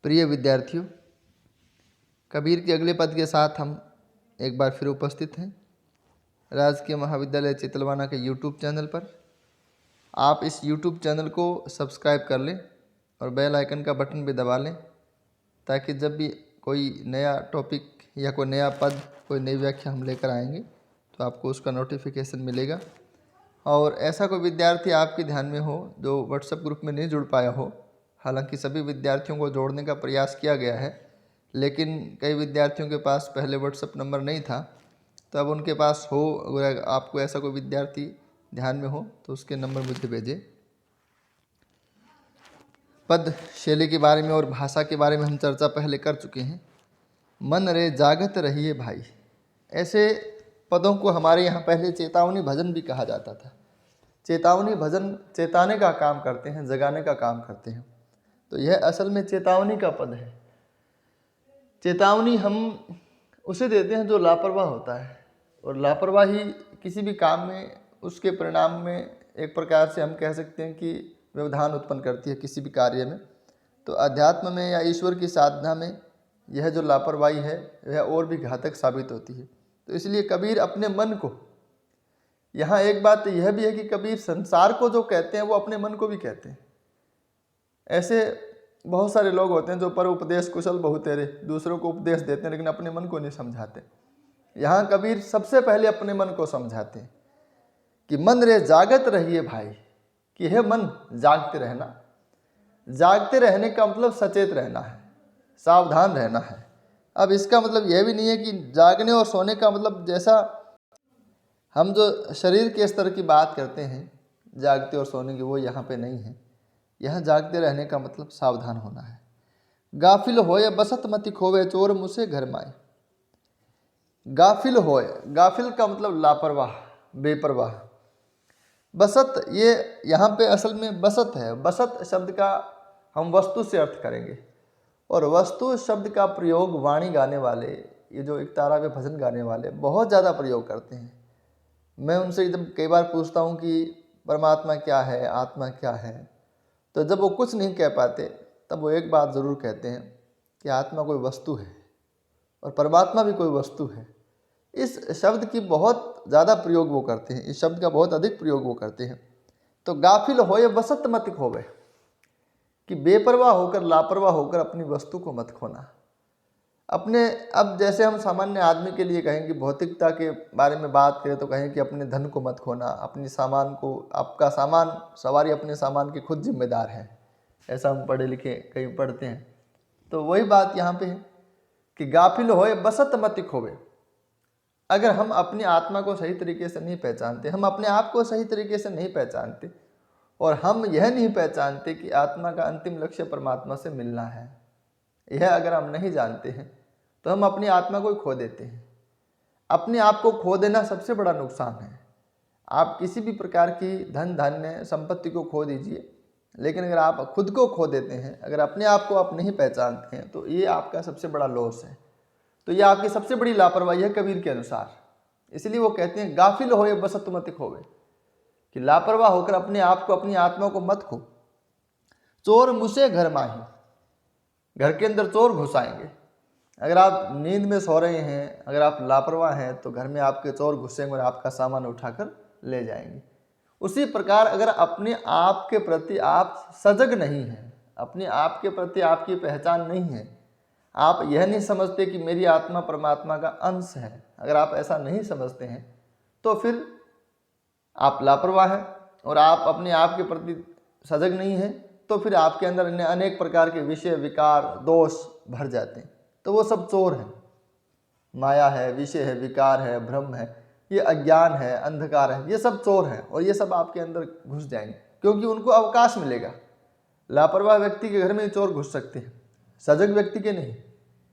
प्रिय विद्यार्थियों, कबीर के अगले पद के साथ हम एक बार फिर उपस्थित हैं राजकीय महाविद्यालय चितलवाना के यूट्यूब चैनल पर। आप इस यूट्यूब चैनल को सब्सक्राइब कर लें और बेल आइकन का बटन भी दबा लें, ताकि जब भी कोई नया टॉपिक या कोई नया पद, कोई नई व्याख्या हम लेकर आएंगे तो आपको उसका नोटिफिकेशन मिलेगा। और ऐसा कोई विद्यार्थी आपके ध्यान में हो जो व्हाट्सएप ग्रुप में नहीं जुड़ पाया हो, हालांकि सभी विद्यार्थियों को जोड़ने का प्रयास किया गया है, लेकिन कई विद्यार्थियों के पास पहले व्हाट्सएप नंबर नहीं था, तो अब उनके पास हो। अगर आपको ऐसा कोई विद्यार्थी ध्यान में हो तो उसके नंबर मुझे भेजें। पद शैली के बारे में और भाषा के बारे में हम चर्चा पहले कर चुके हैं। मन रे जागत रहिए भाई, ऐसे पदों को हमारे यहाँ पहले चेतावनी भजन भी कहा जाता था। चेतावनी भजन चेताने का काम करते हैं, जगाने का काम करते हैं। तो यह असल में चेतावनी का पद है। चेतावनी हम उसे देते हैं जो लापरवाह होता है, और लापरवाही किसी भी काम में, उसके परिणाम में एक प्रकार से हम कह सकते हैं कि व्यवधान उत्पन्न करती है किसी भी कार्य में। तो अध्यात्म में या ईश्वर की साधना में यह जो लापरवाही है वह और भी घातक साबित होती है। तो इसलिए कबीर अपने मन को, यहाँ एक बात यह भी है कि कबीर संसार को जो कहते हैं वो अपने मन को भी कहते हैं। ऐसे बहुत सारे लोग होते हैं जो पर उपदेश कुशल बहुतेरे, दूसरों को उपदेश देते हैं लेकिन अपने मन को नहीं समझाते। यहाँ कबीर सबसे पहले अपने मन को समझाते हैं कि मन रे जागत रहिए भाई, कि हे मन जागते रहना। जागते रहने का मतलब सचेत रहना है, सावधान रहना है। अब इसका मतलब यह भी नहीं है कि जागने और सोने का मतलब जैसा हम जो शरीर के स्तर की बात करते हैं जागते और सोने की, वो यहाँ पे नहीं है। यहाँ जागते रहने का मतलब सावधान होना है। गाफिल होए बसत मति खोवे, चोर मुसे घर माए। गाफिल होए, गाफिल का मतलब लापरवाह, बेपरवाह। बसत, ये यहाँ पे असल में बसत है। बसत शब्द का हम वस्तु से अर्थ करेंगे, और वस्तु शब्द का प्रयोग वाणी गाने वाले, ये जो एक तारा पे भजन गाने वाले बहुत ज़्यादा प्रयोग करते हैं। मैं उनसे जब कई बार पूछता हूँ कि परमात्मा क्या है, आत्मा क्या है, तो जब वो कुछ नहीं कह पाते तब वो एक बात ज़रूर कहते हैं कि आत्मा कोई वस्तु है और परमात्मा भी कोई वस्तु है। इस शब्द की बहुत ज़्यादा प्रयोग वो करते हैं, इस शब्द का बहुत अधिक प्रयोग वो करते हैं। तो गाफिल होए बसत मत खोवे, कि बेपरवाह होकर, लापरवाह होकर अपनी वस्तु को मत खोना। अपने, अब जैसे हम सामान्य आदमी के लिए कहें कि भौतिकता के बारे में बात करें तो कहें कि अपने धन को मत खोना, अपनी सामान को, आपका सामान, सवारी अपने सामान के खुद जिम्मेदार है, ऐसा हम पढ़े लिखे कहीं पढ़ते हैं। तो वही बात यहाँ पे है कि गाफिल होए बसत मत खोवे। अगर हम अपनी आत्मा को सही तरीके से नहीं पहचानते, हम अपने आप को सही तरीके से नहीं पहचानते, और हम यह नहीं पहचानते कि आत्मा का अंतिम लक्ष्य परमात्मा से मिलना है, यह अगर हम नहीं जानते हैं तो हम अपनी आत्मा को खो देते हैं। अपने आप को खो देना सबसे बड़ा नुकसान है। आप किसी भी प्रकार की धन धान्य संपत्ति को खो दीजिए, लेकिन अगर आप खुद को खो देते हैं, अगर अपने आप को आप नहीं पहचानते हैं, तो ये आपका सबसे बड़ा लॉस है। तो ये आपकी सबसे बड़ी लापरवाही है कबीर के अनुसार। इसलिए वो कहते हैं गाफिल होए बसत मत खोवे, कि लापरवाह होकर अपने आप को, अपनी आत्मा को मत खो। चोर मुसे घर माही, घर के अंदर चोर घुस आएंगे। अगर आप नींद में सो रहे हैं, अगर आप लापरवाह हैं, तो घर में आपके चोर घुसेंगे और आपका सामान उठाकर ले जाएंगे। उसी प्रकार अगर अपने आप के प्रति आप सजग नहीं हैं, अपने आप के प्रति आपकी पहचान नहीं है, आप यह नहीं समझते कि मेरी आत्मा परमात्मा का अंश है, अगर आप ऐसा नहीं समझते हैं तो फिर आप लापरवाह हैं, और आप अपने आप के प्रति सजग नहीं हैं, तो फिर आपके अंदर अनेक प्रकार के विषय, विकार, दोष भर जाते हैं। तो वो सब चोर हैं। माया है, विषय है, विकार है, भ्रम है, ये अज्ञान है, अंधकार है, ये सब चोर हैं, और ये सब आपके अंदर घुस जाएंगे क्योंकि उनको अवकाश मिलेगा। लापरवाह व्यक्ति के घर में चोर घुस सकते हैं, सजग व्यक्ति के नहीं।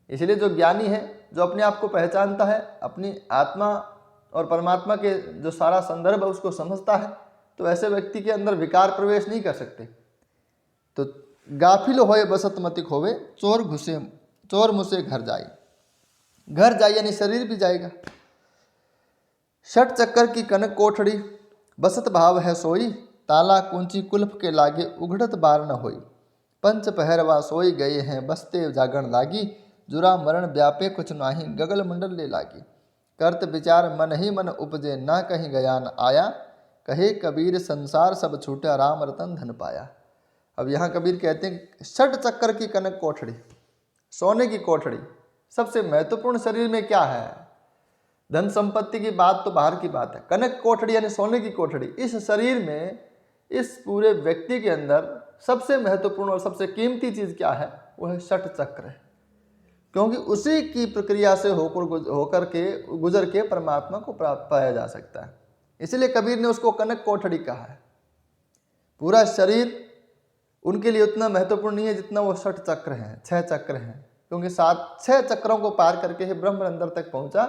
इसलिए जो ज्ञानी है, जो अपने आप को पहचानता है, अपनी आत्मा और परमात्मा के जो सारा संदर्भ है उसको समझता है, तो ऐसे व्यक्ति के अंदर विकार प्रवेश नहीं कर सकते। तो गाफिल होए बसत मति खोवे, चोर मुसे घर जाए। घर जाए यानी शरीर भी जाएगा। षट चक्कर की कनक कोठड़ी, बसत भाव है सोई, ताला कुंची कुल्फ के लागे, उघड़त बार न होई। पंच पहरवा सोई गए हैं, बसते जागरण लागी, जुरा मरण व्यापे कुछ नाही, गगल मंडल ले लागी। करत विचार मन ही मन उपजे, ना कहीं गया न आया, कहे कबीर संसार सब छूटा, राम रतन धन पाया। अब यहाँ कबीर कहते हैं षट चक्कर की कनक कोठड़ी, सोने की कोठड़ी, सबसे महत्वपूर्ण शरीर में क्या है? धन संपत्ति की बात तो बाहर की बात है, कनक कोठड़ी यानी सोने की कोठड़ी। इस शरीर में, इस पूरे व्यक्ति के अंदर सबसे महत्वपूर्ण और सबसे कीमती चीज क्या है? वो है षट चक्र, क्योंकि उसी की प्रक्रिया से गुजर के परमात्मा को प्राप्त पाया जा सकता है। इसलिए कबीर ने उसको कनक कोठड़ी कहा है। पूरा शरीर उनके लिए उतना महत्वपूर्ण नहीं है जितना वो षट चक्र हैं, 6 चक्र हैं, क्योंकि 6 चक्रों को पार करके ही ब्रह्म अंदर तक पहुंचा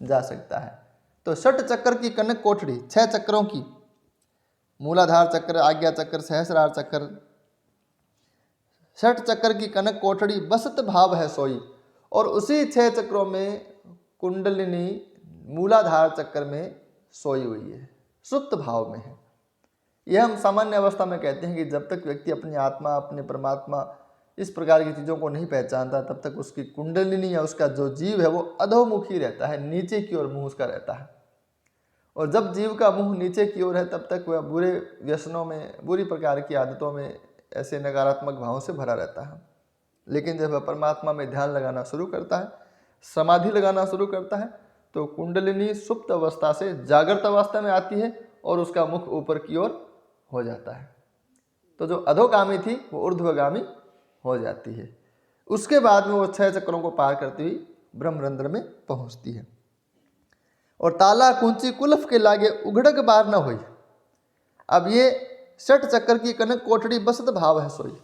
जा सकता है। तो षट चक्र की कनक कोठड़ी, 6 चक्रों की, मूलाधार चक्र, आज्ञा चक्र, सहस्रार चक्र, षट चक्र की कनक कोठड़ी बसत भाव है सोई। और उसी 6 चक्रों में कुंडलिनी मूलाधार चक्र में सोई हुई है, सुप्त भाव में है। यह हम सामान्य अवस्था में कहते हैं कि जब तक व्यक्ति अपनी आत्मा, अपने परमात्मा, इस प्रकार की चीज़ों को नहीं पहचानता, तब तक उसकी कुंडलिनी या उसका जो जीव है वो अधोमुखी रहता है, नीचे की ओर मुंह उसका रहता है। और जब जीव का मुंह नीचे की ओर है तब तक वह बुरे व्यसनों में, बुरी प्रकार की आदतों में, ऐसे नकारात्मक भावों से भरा रहता है। लेकिन जब वह परमात्मा में ध्यान लगाना शुरू करता है, समाधि लगाना शुरू करता है, तो कुंडलिनी सुप्त अवस्था से जागृत अवस्था में आती है और उसका मुख ऊपर की ओर हो जाता है। तो जो अधोगामी थी वो ऊर्ध्वगामी हो जाती है। उसके बाद में वो 6 चक्रों को पार करती हुई ब्रह्मरंध्र में पहुंचती है। और ताला कुंची कुलफ के लागे, उघड़क बार न हुई। अब ये षट चक्र की कनक कोठड़ी बसत भाव है सोई।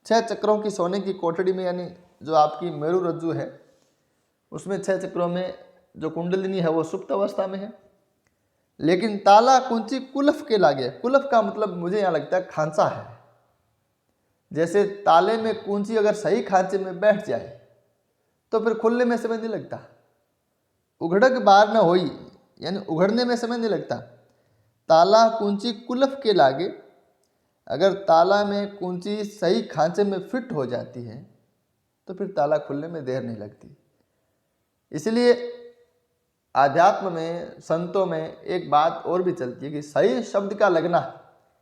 6 चक्रों की सोने की कोठड़ी में, यानी जो आपकी मेरु रज्जु है उसमें 6 चक्रों में जो कुंडलिनी है वो सुप्त अवस्था में है। लेकिन ताला कुंची कुलफ के लागे, कुलफ का मतलब मुझे यहाँ लगता है खांचा है। जैसे ताले में कुंची अगर सही खांचे में बैठ जाए तो फिर खुलने में समय नहीं लगता। उघड़क बार न होई यानी उघड़ने में समय नहीं लगता। ताला कुंची कुलफ के लागे, अगर ताला में कुंची सही खांचे में फिट हो जाती है तो फिर ताला खुलने में देर नहीं लगती। इसलिए आध्यात्म में, संतों में एक बात और भी चलती है कि सही शब्द का लगना,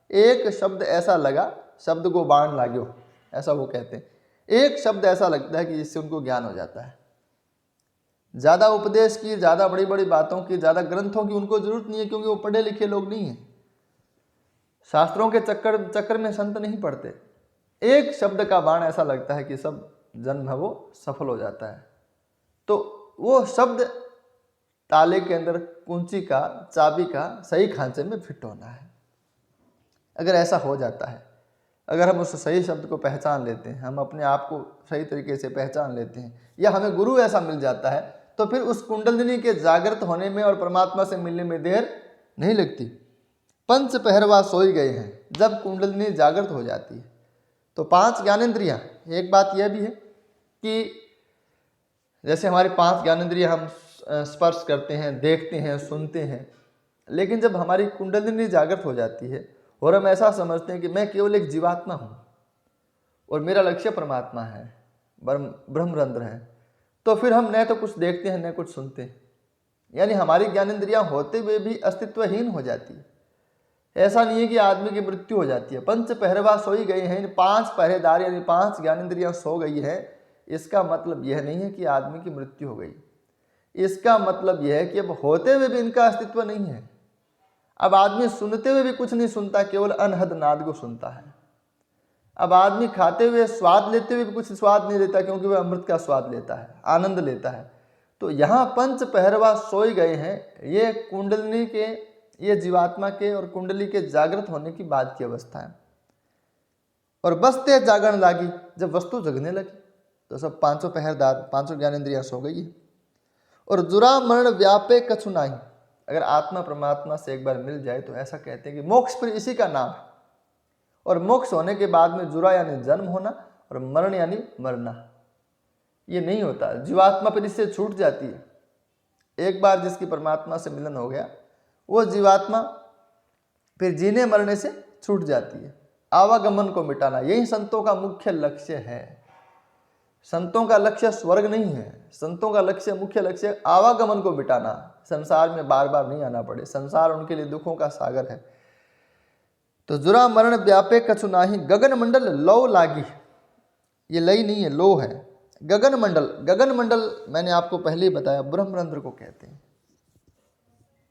एक शब्द ऐसा लगा, शब्द को बाण लाग्यो, ऐसा वो कहते हैं। एक शब्द ऐसा लगता है कि जिससे उनको ज्ञान हो जाता है। ज़्यादा उपदेश की, ज़्यादा बड़ी बड़ी बातों की, ज़्यादा ग्रंथों की उनको जरूरत नहीं है, क्योंकि वो पढ़े लिखे लोग नहीं हैं। शास्त्रों के चक्कर में संत नहीं पढ़ते। एक शब्द का बाण ऐसा लगता है कि सब जन्म है वो सफल हो जाता है। तो वो शब्द ताले के अंदर कुंची का, चाबी का सही खांचे में फिट होना है। अगर ऐसा हो जाता है, अगर हम उस सही शब्द को पहचान लेते हैं, हम अपने आप को सही तरीके से पहचान लेते हैं, या हमें गुरु ऐसा मिल जाता है, तो फिर उस कुंडलिनी के जागृत होने में और परमात्मा से मिलने में देर नहीं लगती। पंच पहरवा सोई गए हैं, जब कुंडलिनी जागृत हो जाती है तो 5 ज्ञानेंद्रियां। एक बात यह भी है कि जैसे हमारी 5 ज्ञानेंद्रियां, हम स्पर्श करते हैं, देखते हैं, सुनते हैं, लेकिन जब हमारी कुंडलिनी जागृत हो जाती है और हम ऐसा समझते हैं कि मैं केवल एक जीवात्मा हूँ और मेरा लक्ष्य परमात्मा है, ब्रह्मरंध्र है, तो फिर हम न तो कुछ देखते हैं न कुछ सुनते हैं, यानी हमारी ज्ञानेंद्रियां होते हुए भी अस्तित्वहीन हो जाती है। ऐसा नहीं है कि आदमी की मृत्यु हो जाती है। पंच पहरवा सोई गए हैं, 5 पहरेदार यानी 5 ज्ञानेंद्रियां सो गई है। इसका मतलब यह नहीं है कि आदमी की मृत्यु हो गई। इसका मतलब यह है कि अब होते हुए भी इनका अस्तित्व नहीं है। अब आदमी सुनते हुए भी कुछ नहीं सुनता, केवल अनहद नाद को सुनता है। अब आदमी खाते हुए, स्वाद लेते हुए भी कुछ स्वाद नहीं लेता, क्योंकि वह अमृत का स्वाद लेता है, आनंद लेता है। तो यहाँ पंच पहरवा सोई गए हैं, ये कुंडलिनी के, ये जीवात्मा के और कुंडली के जागृत होने की बात की अवस्था है। और बसते जागरण लागी, जब वस्तु जगने लगी तो सब 5 पहरेदार, 5 ज्ञानेंद्रियां सो गई है। और जुरा मरण व्यापे कछु नाही, अगर आत्मा परमात्मा से एक बार मिल जाए तो ऐसा कहते हैं कि मोक्ष फिर इसी का नाम है। और मोक्ष होने के बाद में जुरा यानी जन्म होना और मरण यानी मरना, ये नहीं होता। जीवात्मा फिर इससे छूट जाती है। एक बार जिसकी परमात्मा से मिलन हो गया, वो जीवात्मा फिर जीने मरने से छूट जाती है। आवागमन को मिटाना, यही संतों का मुख्य लक्ष्य है। संतों का लक्ष्य स्वर्ग नहीं है, संतों का लक्ष्य, मुख्य लक्ष्य आवागमन को मिटाना, संसार में बार बार नहीं आना पड़े। संसार उनके लिए दुखों का सागर है। तो जुरा मरण व्यापे कछु नाही, गगन मंडल लौ लागी, ये लई नहीं है, लो है। गगन मंडल, गगन मंडल मैंने आपको पहले ही बताया ब्रह्मरंध्र को कहते हैं,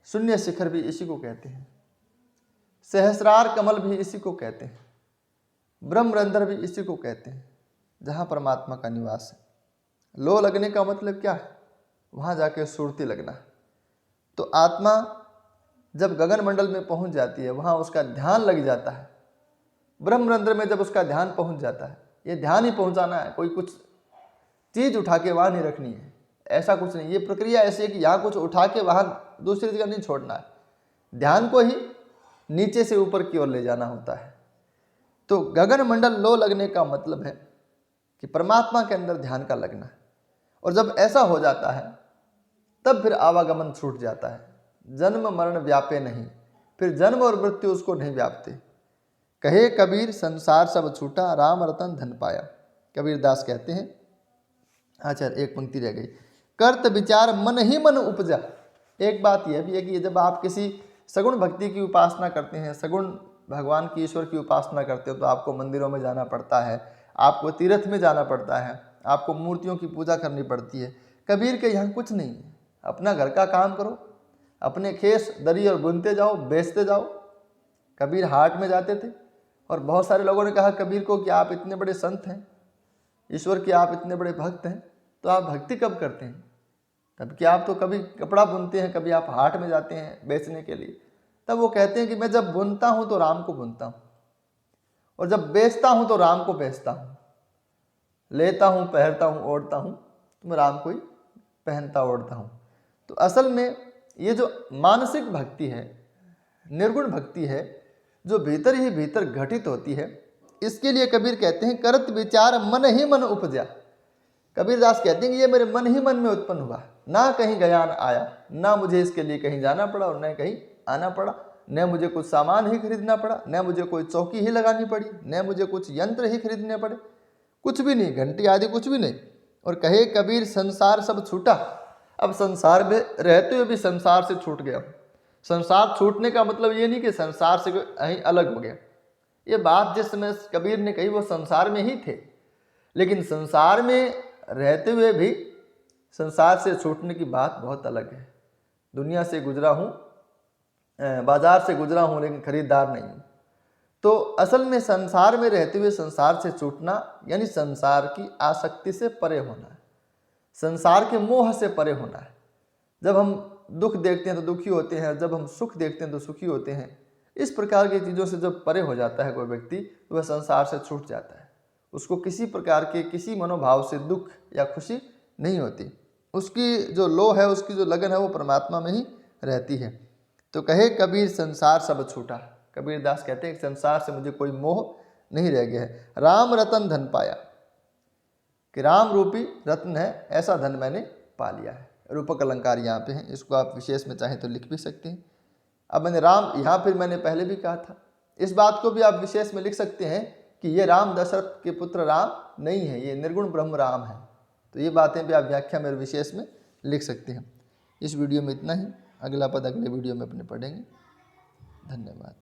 शून्य शिखर भी इसी को कहते हैं, सहस्रार कमल भी इसी को कहते हैं, ब्रह्मरंध्र भी इसी को कहते हैं, जहाँ परमात्मा का निवास है। लो लगने का मतलब क्या है? वहाँ जाके सुरती लगना। तो आत्मा जब गगन मंडल में पहुँच जाती है, वहाँ उसका ध्यान लग जाता है। ब्रह्मरंध्र में जब उसका ध्यान पहुँच जाता है, ये ध्यान ही पहुँचाना है, कोई कुछ चीज़ उठा के वहाँ नहीं रखनी है, ऐसा कुछ नहीं। ये प्रक्रिया ऐसी है कि यहाँ कुछ उठा के वहाँ दूसरी जगह नहीं छोड़ना है, ध्यान को ही नीचे से ऊपर की ओर ले जाना होता है। तो गगन मंडल लो लगने का मतलब है कि परमात्मा के अंदर ध्यान का लगना। और जब ऐसा हो जाता है तब फिर आवागमन छूट जाता है, जन्म मरण व्यापे नहीं, फिर जन्म और मृत्यु उसको नहीं व्यापते। कहे कबीर संसार सब छूटा, राम रतन धन पाया। कबीर दास कहते हैं, अच्छा एक पंक्ति रह गई, कर्त विचार मन ही मन उपजा। एक बात यह भी है कि जब आप किसी सगुण भक्ति की उपासना करते हैं, सगुण भगवान की, ईश्वर की उपासना करते हो, तो आपको मंदिरों में जाना पड़ता है, आपको तीर्थ में जाना पड़ता है, आपको मूर्तियों की पूजा करनी पड़ती है। कबीर के यहाँ कुछ नहीं है, अपना घर का काम करो, अपने खेस दरी और बुनते जाओ, बेचते जाओ। कबीर हाट में जाते थे और बहुत सारे लोगों ने कहा कबीर को कि आप इतने बड़े संत हैं, ईश्वर के आप इतने बड़े भक्त हैं, तो आप भक्ति कब करते हैं? तब कि आप तो कभी कपड़ा बुनते हैं, कभी आप हाट में जाते हैं बेचने के लिए। तब वो कहते हैं कि मैं जब बुनता हूँ तो राम को बुनता हूँ, और जब बेचता हूँ तो राम को बेचता हूँ, लेता हूँ, पहनता हूँ, ओढ़ता हूँ, तो मैं राम को ही पहनता ओढ़ता हूँ। तो असल में ये जो मानसिक भक्ति है, निर्गुण भक्ति है, जो भीतर ही भीतर घटित होती है, इसके लिए कबीर कहते हैं करत विचार मन ही मन उपजा। कबीर दास कहते हैं कि ये मेरे मन ही मन में उत्पन्न हुआ, ना कहीं ज्ञान आया, ना मुझे इसके लिए कहीं जाना पड़ा और न कहीं आना पड़ा, न मुझे कुछ सामान ही खरीदना पड़ा, न मुझे कोई चौकी ही लगानी पड़ी, न मुझे कुछ यंत्र ही खरीदने पड़े, कुछ भी नहीं, घंटी आदि कुछ भी नहीं। और कहे कबीर संसार सब छूटा। अब संसार में रहते हुए भी संसार से छूट गया। संसार छूटने का मतलब ये नहीं कि संसार से कहीं अलग हो गया। ये बात जिस समय कबीर ने कही वो संसार में ही थे, लेकिन संसार में रहते हुए भी संसार से छूटने की बात बहुत अलग है। दुनिया से गुजरा हूँ, बाजार से गुजरा हूँ, लेकिन खरीदार नहीं हूँ। तो असल में संसार में रहते हुए संसार से छूटना यानी संसार की आसक्ति से परे होना है, संसार के मोह से परे होना है। जब हम दुख देखते हैं तो दुखी होते हैं, जब हम सुख देखते हैं तो सुखी होते हैं। इस प्रकार की चीज़ों से जब परे हो जाता है कोई व्यक्ति, तो वह संसार से छूट जाता है। उसको किसी प्रकार के किसी मनोभाव से दुख या खुशी नहीं होती। उसकी जो लो है, उसकी जो लगन है, वो परमात्मा में ही रहती है। तो कहे कबीर संसार सब छूटा। कबीर दास कहते हैं संसार से मुझे कोई मोह नहीं रह गया है। राम रतन धन पाया, कि राम रूपी रत्न है, ऐसा धन मैंने पा लिया है। रूपक अलंकार यहाँ पे है, इसको आप विशेष में चाहें तो लिख भी सकते हैं। अब मैंने राम यहाँ फिर मैंने पहले भी कहा था, इस बात को भी आप विशेष में लिख सकते हैं कि ये राम दशरथ के पुत्र राम नहीं है, ये निर्गुण ब्रह्म राम है। तो ये बातें भी आप व्याख्या में विशेष में लिख सकते हैं। इस वीडियो में इतना ही, अगला पद अगले वीडियो में अपने पढ़ेंगे। धन्यवाद।